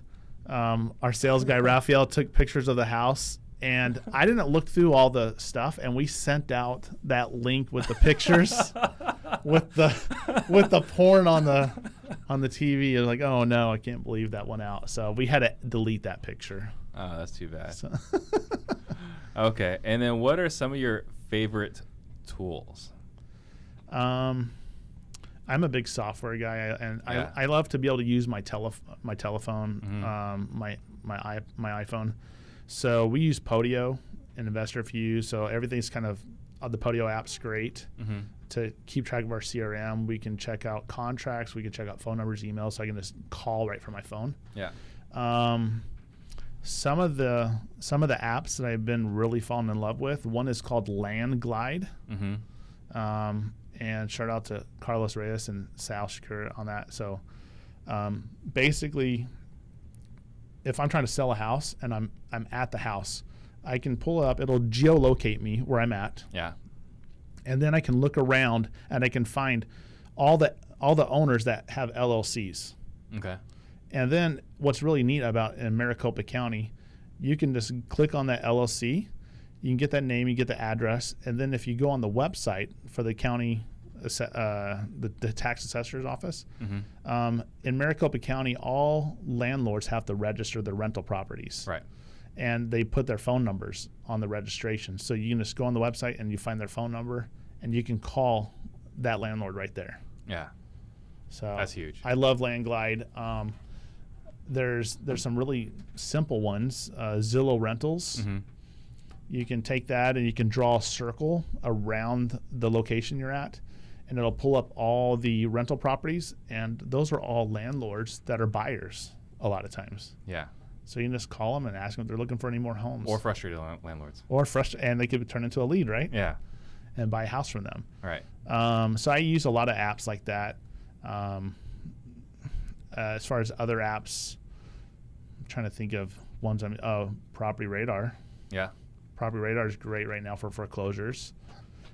Speaker 2: our sales guy Raphael took pictures of the house. And I didn't look through all the stuff, and we sent out that link with the pictures, with the porn on the TV. It was like, oh no, I can't believe that went out. So we had to delete that picture.
Speaker 1: Oh, that's too bad. So. Okay, and then what are some of your favorite tools?
Speaker 2: I'm a big software guy, and I love to be able to use my telephone, my iPhone. So we use Podio and InvestorFuse. So everything's kind of the Podio app's great to keep track of our CRM. We can check out contracts. We can check out phone numbers, emails. So I can just call right from my phone. Yeah. Some of the apps that I've been really falling in love with. One is called Land Glide. And shout out to Carlos Reyes and Sal Shakur on that. So basically, if I'm trying to sell a house and I'm at the house, I can pull it up. It'll geolocate me where I'm at. Yeah. And then I can look around and I can find all the owners that have LLCs. Okay. And then what's really neat about in Maricopa County, you can just click on that LLC. You can get that name, you get the address, and then if you go on the website for the county, the tax assessor's office, in Maricopa County, all landlords have to register their rental properties. Right. And they put their phone numbers on the registration. So you can just go on the website and you find their phone number, and you can call that landlord right there. Yeah. So that's huge. I love Land Glide. There's some really simple ones. Zillow Rentals. You can take that and you can draw a circle around the location you're at, and it'll pull up all the rental properties, and those are all landlords that are buyers a lot of times. Yeah. So you can just call them and ask them if they're looking for any more homes.
Speaker 1: Or frustrated landlords.
Speaker 2: And they could turn into a lead, right? Yeah. And buy a house from them. Right. So I use a lot of apps like that. as far as other apps, I'm trying to think of ones. Property Radar.
Speaker 1: Yeah.
Speaker 2: Property Radar is great right now for foreclosures.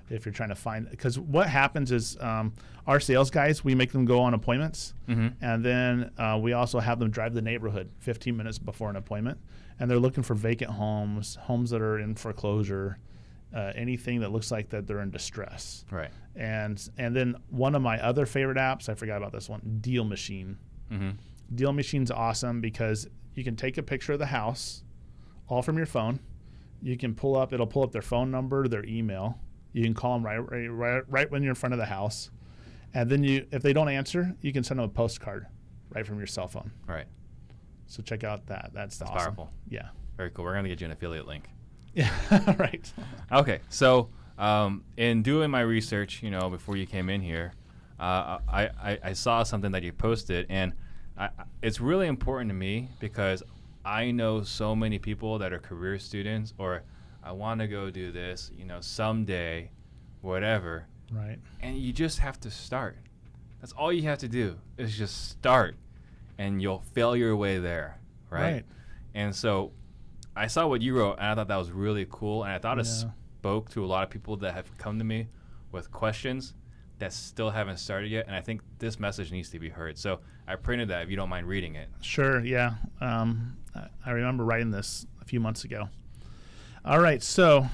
Speaker 2: If you're trying to find, because what happens is our sales guys, we make them go on appointments, and then we also have them drive the neighborhood 15 minutes before an appointment, and they're looking for vacant homes that are in foreclosure, anything that looks like that they're in distress.
Speaker 1: Right.
Speaker 2: And then one of my other favorite apps, I forgot about this one, Deal Machine. Deal Machine's awesome because you can take a picture of the house, all from your phone. You can it'll pull up their phone number, their email. You can call them right when you're in front of the house, and then if they don't answer, you can send them a postcard right from your cell phone.
Speaker 1: Right.
Speaker 2: So check out that. That's awesome.
Speaker 1: Powerful.
Speaker 2: Yeah.
Speaker 1: Very cool. We're gonna get you an affiliate link.
Speaker 2: Yeah. Right.
Speaker 1: Okay. So in doing my research, before you came in here, I saw something that you posted, and it's really important to me because I know so many people that are career students or I want to go do this, someday, whatever.
Speaker 2: Right.
Speaker 1: And you just have to start. That's all you have to do is just start, and you'll fail your way there, right? And so I saw what you wrote, and I thought that was really cool, and I thought it spoke to a lot of people that have come to me with questions that still haven't started yet, and I think this message needs to be heard. So I printed that if you don't mind reading it.
Speaker 2: Sure, yeah. I remember writing this a few months ago. All right, so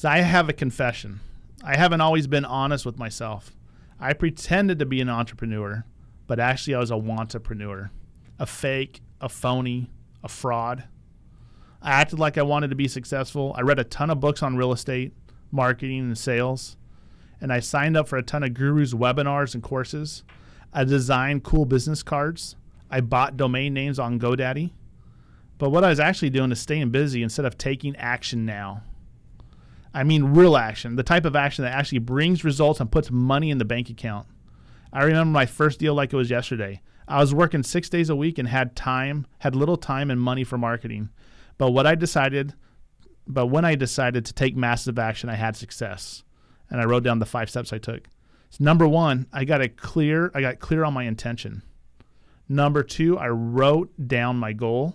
Speaker 2: I have a confession. I haven't always been honest with myself. I pretended to be an entrepreneur, but actually I was a wantrepreneur, a fake, a phony, a fraud. I acted like I wanted to be successful. I read a ton of books on real estate, marketing, and sales, and I signed up for a ton of gurus' webinars and courses. I designed cool business cards. I bought domain names on GoDaddy. But what I was actually doing is staying busy instead of taking action now. I mean real action, the type of action that actually brings results and puts money in the bank account. I remember my first deal like it was yesterday. I was working 6 days a week and had little time and money for marketing. But when I decided to take massive action, I had success. And I wrote down the 5 steps I took. So number 1, I got clear on my intention. Number 2, I wrote down my goal.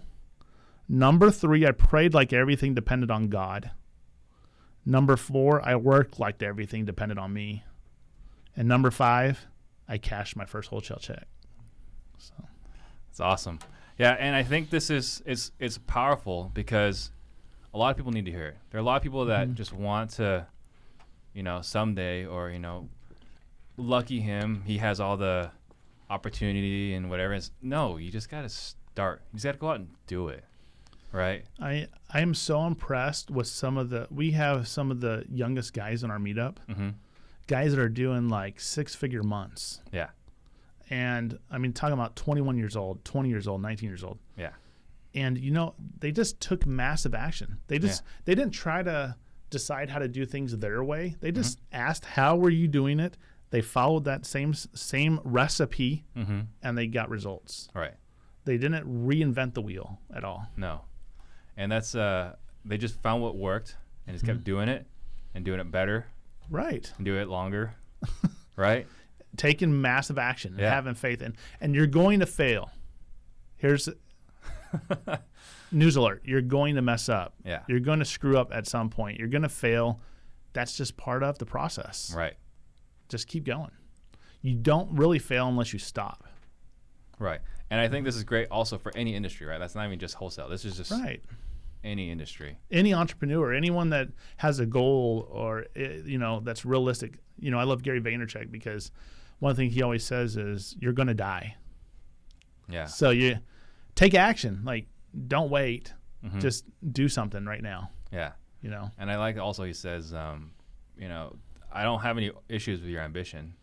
Speaker 2: Number 3, I prayed like everything depended on God. Number 4, I worked like everything depended on me. And number 5, I cashed my first wholesale check. So
Speaker 1: it's awesome. Yeah, and I think this it's powerful because a lot of people need to hear it. There are a lot of people that just want to, someday or, lucky him, he has all the opportunity and whatever. No, you just got to start. You just got to go out and do it. Right.
Speaker 2: I am so impressed with we have some of the youngest guys in our meetup, guys that are doing like 6-figure months.
Speaker 1: Yeah.
Speaker 2: And I mean, talking about 21 years old, 20 years old, 19 years old.
Speaker 1: Yeah.
Speaker 2: And, they just took massive action. They didn't try to decide how to do things their way. They just asked, how were you doing it? They followed that same recipe and they got results.
Speaker 1: Right.
Speaker 2: They didn't reinvent the wheel at all.
Speaker 1: No. And that's they just found what worked and just kept doing it and doing it better.
Speaker 2: Right.
Speaker 1: And do it longer. Right?
Speaker 2: Taking massive action and having faith and you're going to fail. Here's news alert. You're going to mess up.
Speaker 1: Yeah.
Speaker 2: You're going to screw up at some point. You're going to fail. That's just part of the process.
Speaker 1: Right.
Speaker 2: Just keep going. You don't really fail unless you stop.
Speaker 1: Right. And I think this is great also for any industry, right? That's not even just wholesale. This is just
Speaker 2: right.
Speaker 1: Any industry.
Speaker 2: Any entrepreneur, anyone that has a goal or, that's realistic. I love Gary Vaynerchuk because one thing he always says is you're going to die.
Speaker 1: Yeah.
Speaker 2: So you take action. Like, don't wait. Just do something right now.
Speaker 1: Yeah. And I like also he says, I don't have any issues with your ambition.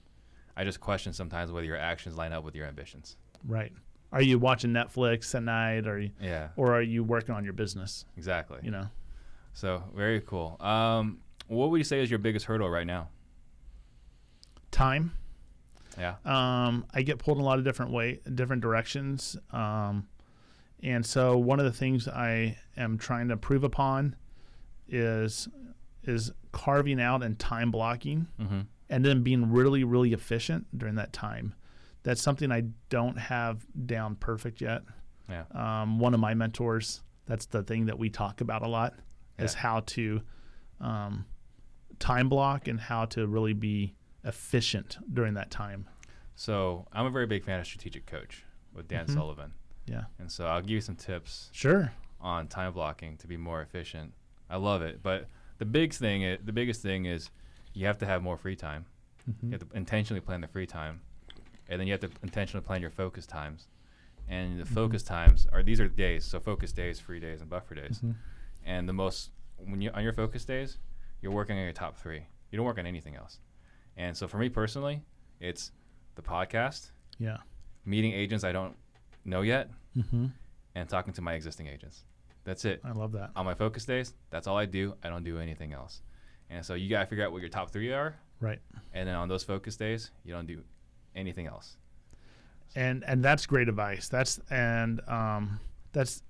Speaker 1: I just question sometimes whether your actions line up with your ambitions.
Speaker 2: Right. Are you watching Netflix at night or are you working on your business?
Speaker 1: Exactly.
Speaker 2: So
Speaker 1: very cool. What would you say is your biggest hurdle right now?
Speaker 2: Time.
Speaker 1: Yeah.
Speaker 2: I get pulled in a lot of different directions. And so one of the things I am trying to improve upon is carving out and time blocking and then being really, really efficient during that time. that's something I don't have down perfect yet.
Speaker 1: Yeah.
Speaker 2: One of my mentors, that's the thing that we talk about a lot, is how to time block and how to really be efficient during that time.
Speaker 1: So I'm a very big fan of Strategic Coach with Dan Sullivan.
Speaker 2: Yeah.
Speaker 1: And so I'll give you some tips on time blocking to be more efficient. I love it. But the biggest thing is you have to have more free time. You have to intentionally plan the free time. And then you have to intentionally plan your focus times. And the focus times these are days. So focus days, free days, and buffer days. And when you're on your focus days, you're working on your top 3. You don't work on anything else. And so for me personally, it's the podcast, meeting agents I don't know yet, and talking to my existing agents. That's it.
Speaker 2: I love that.
Speaker 1: On my focus days, that's all I do. I don't do anything else. And so you got to figure out what your top 3 are.
Speaker 2: Right.
Speaker 1: And then on those focus days, you don't do anything else.
Speaker 2: And that's great advice. That's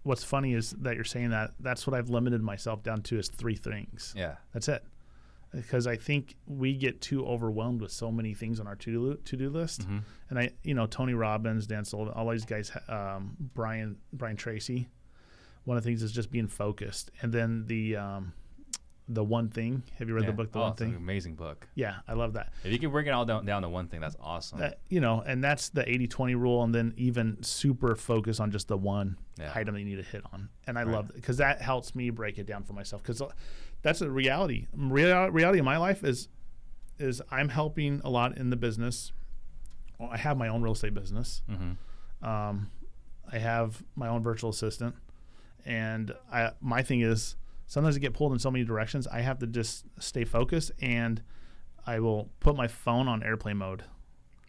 Speaker 2: what's funny is that you're saying that. That's what I've limited myself down to is 3 things.
Speaker 1: Yeah.
Speaker 2: That's it. Because I think we get too overwhelmed with so many things on our to-do list. And Tony Robbins, Dan Sullivan, all these guys, Brian Tracy, one of the things is just being focused. And then the One Thing. Have you read the book, The One Thing?
Speaker 1: It's an amazing book.
Speaker 2: Yeah, I love that.
Speaker 1: If you can bring it all down to one thing, that's awesome.
Speaker 2: And that's the 80-20 rule, and then even super focus on just the one item that you need to hit on. And I love it because that helps me break it down for myself because that's a reality. Reality in my life is I'm helping a lot in the business. Well, I have my own real estate business. I have my own virtual assistant. And my thing is sometimes I get pulled in so many directions. I have to just stay focused, and I will put my phone on airplane mode.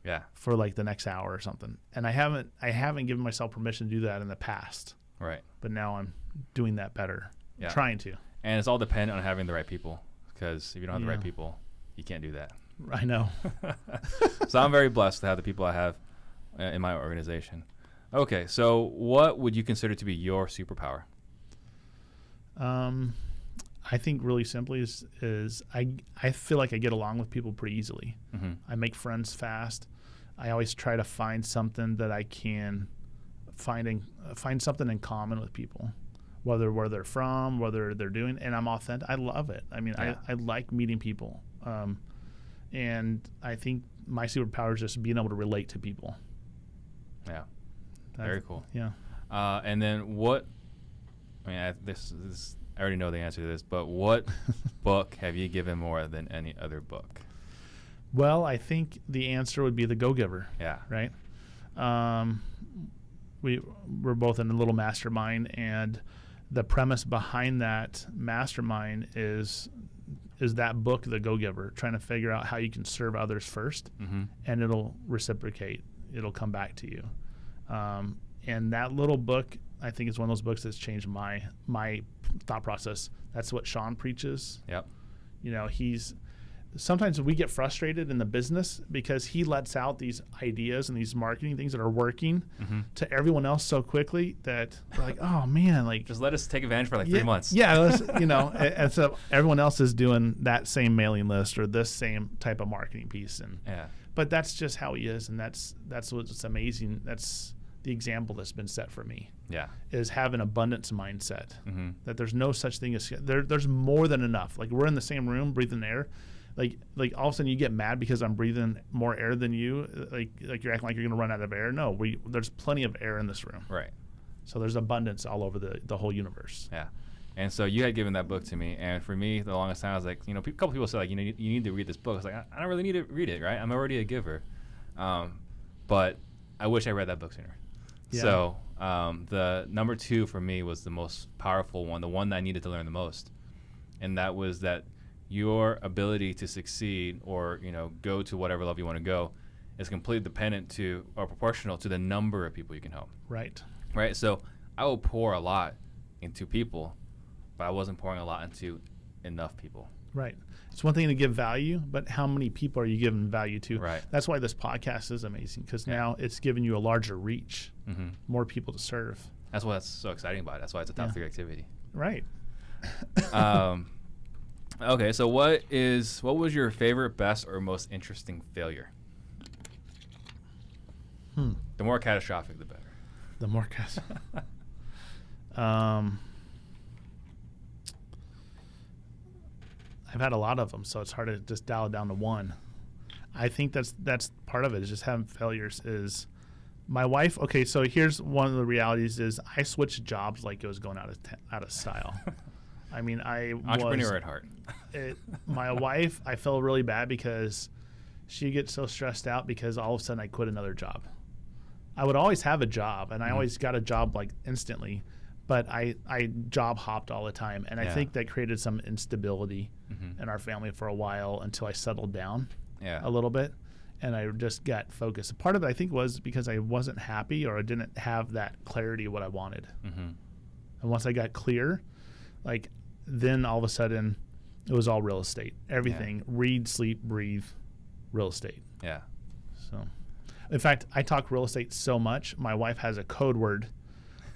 Speaker 1: Yeah.
Speaker 2: For like the next hour or something. And I haven't given myself permission to do that in the past.
Speaker 1: Right.
Speaker 2: But now I'm doing that better.
Speaker 1: Yeah.
Speaker 2: Trying to.
Speaker 1: And it's all dependent on having the right people, because if you don't have the right people, you can't do that.
Speaker 2: I know.
Speaker 1: So I'm very blessed to have the people I have in my organization. Okay, so what would you consider to be your superpower?
Speaker 2: I think really simply is I feel like I get along with people pretty easily. I make friends fast. I always try to find something that I can find something in common with people, whether where they're from, whether they're doing, and I'm authentic. I love it. I mean, I like meeting people. And I think my superpower is just being able to relate to people.
Speaker 1: Yeah. Very cool.
Speaker 2: Yeah.
Speaker 1: And then what, this I already know the answer to this, but what book have you given more than any other book?
Speaker 2: Well, I think the answer would be The Go-Giver.
Speaker 1: Yeah.
Speaker 2: Right? We're both in a little mastermind, and the premise behind that mastermind is that book, The Go-Giver, trying to figure out how you can serve others first, and it'll reciprocate. It'll come back to you. And that little book, I think, is one of those books that's changed my thought process. That's what Sean preaches.
Speaker 1: Yep.
Speaker 2: Sometimes we get frustrated in the business because he lets out these ideas and these marketing things that are working to everyone else so quickly that we're like, oh man, like
Speaker 1: just let us take advantage for like 3 months.
Speaker 2: Yeah, and so everyone else is doing that same mailing list or this same type of marketing piece, but that's just how he is, and that's what's amazing. That's the example that's been set for me.
Speaker 1: Yeah,
Speaker 2: is have an abundance mindset. That there's no such thing as there's more than enough. Like we're in the same room breathing air. Like all of a sudden you get mad because I'm breathing more air than you. Like you're acting like you're going to run out of air. No, there's plenty of air in this room.
Speaker 1: Right.
Speaker 2: So there's abundance all over the whole universe.
Speaker 1: Yeah. And so you had given that book to me, and for me, the longest time I was like, a couple people said like, you need to read this book. I was like, I don't really need to read it, right? I'm already a giver. But I wish I read that book sooner. Yeah. So the number 2 for me was the most powerful one, the one that I needed to learn the most, and that was that your ability to succeed or go to whatever level you want to go is completely dependent to or proportional to the number of people you can help.
Speaker 2: Right.
Speaker 1: So I will pour a lot into people, but I wasn't pouring a lot into enough people.
Speaker 2: Right. It's one thing to give value, but how many people are you giving value to?
Speaker 1: Right.
Speaker 2: That's why this podcast is amazing, because now it's giving you a larger reach, more people to serve.
Speaker 1: That's what's so exciting about it. That's why it's a top 3 activity.
Speaker 2: Right.
Speaker 1: Okay, so what was your favorite, best, or most interesting failure? The more catastrophic, the better.
Speaker 2: The more I've had a lot of them, so it's hard to just dial it down to one. I think that's part of it, is just having failures. Is my wife, okay, so here's one of the realities is I switched jobs like it was going out of style. I mean,
Speaker 1: entrepreneur at heart.
Speaker 2: My wife, I feel really bad because she gets so stressed out because all of a sudden I quit another job. I would always have a job, and I always got a job like instantly, but I job hopped all the time, and I think that created some instability in our family for a while until I settled down a little bit, and I just got focused. Part of it, I think, was because I wasn't happy or I didn't have that clarity of what I wanted. And once I got clear, like then all of a sudden it was all real estate. Everything, read, sleep, breathe, real estate.
Speaker 1: Yeah.
Speaker 2: So, in fact, I talk real estate so much, my wife has a code word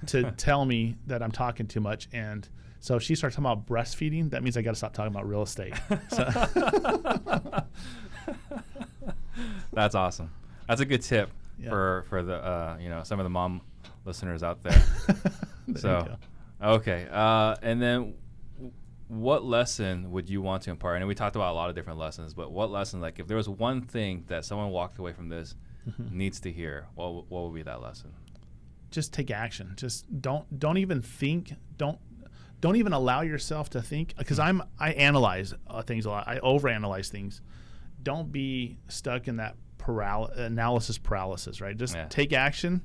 Speaker 2: to tell me that I'm talking too much. And so if she starts talking about breastfeeding, that means I got to stop talking about real estate.
Speaker 1: That's awesome. That's a good tip for the some of the mom listeners out there. So, okay. And then what lesson would you want to impart? And we talked about a lot of different lessons, but what lesson, like if there was one thing that someone walked away from this needs to hear, what would be that lesson?
Speaker 2: Just take action. Just don't even think. Don't even allow yourself to think, because I analyze things a lot. I overanalyze things. Don't be stuck in that analysis paralysis, right? Just take action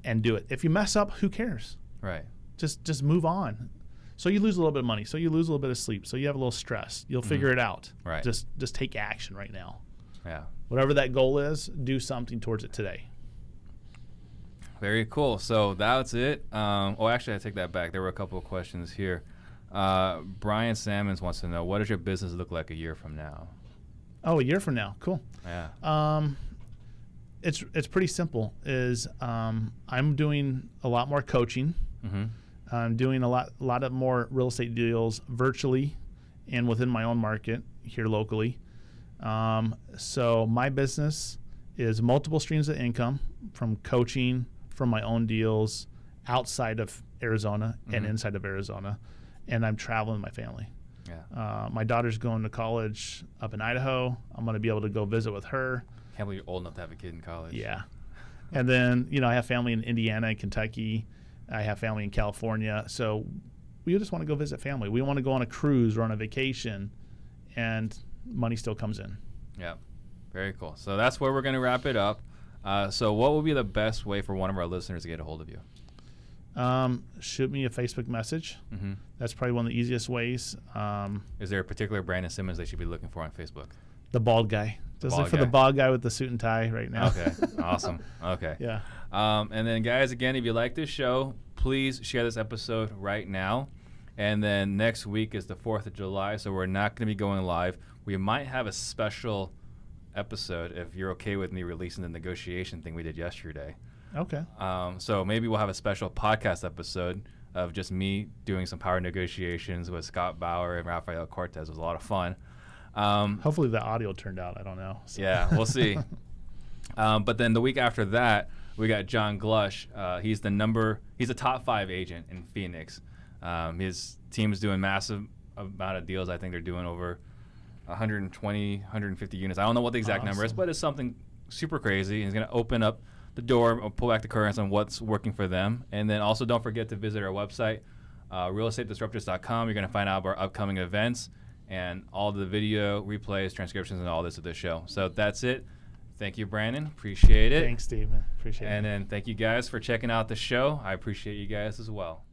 Speaker 2: and do it. If you mess up, who cares?
Speaker 1: Right.
Speaker 2: Just move on. So you lose a little bit of money. So you lose a little bit of sleep. So you have a little stress. You'll figure it out.
Speaker 1: Right.
Speaker 2: Just take action right now.
Speaker 1: Yeah.
Speaker 2: Whatever that goal is, do something towards it today.
Speaker 1: Very cool. So that's it. Actually, I take that back. There were a couple of questions here. Brian Simmons wants to know, what does your business look like a year from now?
Speaker 2: Oh, a year from now. Cool.
Speaker 1: Yeah.
Speaker 2: It's pretty simple. I'm doing a lot more coaching. I'm doing a lot of more real estate deals virtually and within my own market here locally. So my business is multiple streams of income from coaching, from my own deals outside of Arizona and inside of Arizona. And I'm traveling with my family.
Speaker 1: Yeah.
Speaker 2: My daughter's going to college up in Idaho. I'm going to be able to go visit with her.
Speaker 1: Can't believe you're old enough to have a kid in college.
Speaker 2: Yeah. And then, I have family in Indiana and Kentucky. I have family in California. So we just want to go visit family. We want to go on a cruise or on a vacation, and money still comes in.
Speaker 1: Yeah. Very cool. So that's where we're going to wrap it up. So what would be the best way for one of our listeners to get a hold of you?
Speaker 2: Shoot me a Facebook message. That's probably one of the easiest ways.
Speaker 1: Is there a particular Brandon Simmons they should be looking for on Facebook?
Speaker 2: The bald guy. Just look for the bald guy with the suit and tie right now.
Speaker 1: Okay. Awesome. Okay.
Speaker 2: Yeah.
Speaker 1: And then, guys, again, if you like this show, please share this episode right now. And then next week is the 4th of July, so we're not going to be going live. We might have a special episode if you're okay with me releasing the negotiation thing we did yesterday.
Speaker 2: Okay.
Speaker 1: So maybe we'll have a special podcast episode of just me doing some power negotiations with Scott Bauer and Rafael Cortez. It was a lot of fun.
Speaker 2: Hopefully the audio turned out. I don't know.
Speaker 1: So. Yeah, we'll see. But then the week after that, we got John Glush. He's a top 5 agent in Phoenix. His team is doing massive amount of deals. I think they're doing over 120, 150 units. I don't know what the exact number is, but it's something super crazy. He's going to open up the door or pull back the curtains on what's working for them. And then also don't forget to visit our website, realestatedisruptors.com. You're going to find out about our upcoming events and all the video replays, transcriptions, and all this of this show. So that's it. Thank you, Brandon. Appreciate it.
Speaker 2: Thanks, Steven. Appreciate it.
Speaker 1: And then thank you guys for checking out the show. I appreciate you guys as well.